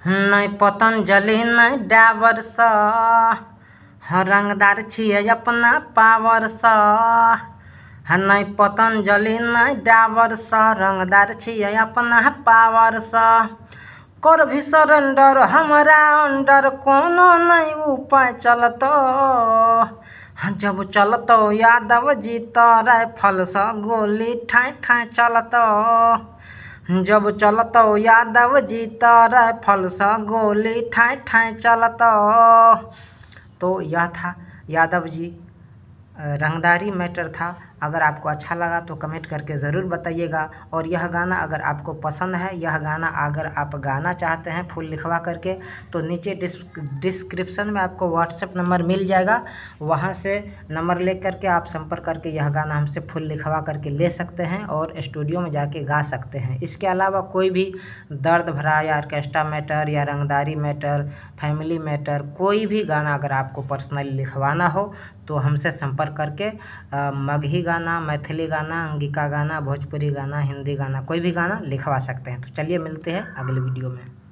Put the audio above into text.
नहीं पतंजलि नहीं डाबर सा, रंगदार छिए अपना पावर सा। नहीं पतंजलि नहीं डाबर सा, रंगदार छिए अपना पावर सा। कर भी सरेंडर हमारा अंडर, कोनो नहीं उपाय चलतो। जब चलतो यादव जी तो राइफल सा गोली ठाई ठाई चलतो। जब चलतो यादव जी तो राइफल सा गोली ठाई ठाई चलतो। तो यह था यादव जी रंगदारी मैटर था। अगर आपको अच्छा लगा तो कमेंट करके ज़रूर बताइएगा। और यह गाना अगर आपको पसंद है, यह गाना अगर आप गाना चाहते हैं फुल लिखवा करके, तो नीचे डिस्क्रिप्शन में आपको व्हाट्सएप नंबर मिल जाएगा। वहां से नंबर ले करके आप संपर्क करके यह गाना हमसे फुल लिखवा करके ले सकते हैं और स्टूडियो में जाके गा सकते हैं। इसके अलावा कोई भी दर्द भरा या ऑर्केस्ट्रा मैटर या रंगदारी मैटर, फैमिली मैटर, कोई भी गाना अगर आपको पर्सनली लिखवाना हो तो हमसे संपर्क करके मगही गाना, मैथिली गाना, अंगिका गाना, भोजपुरी गाना, हिंदी गाना, कोई भी गाना लिखवा सकते हैं। तो चलिए मिलते हैं अगले वीडियो में।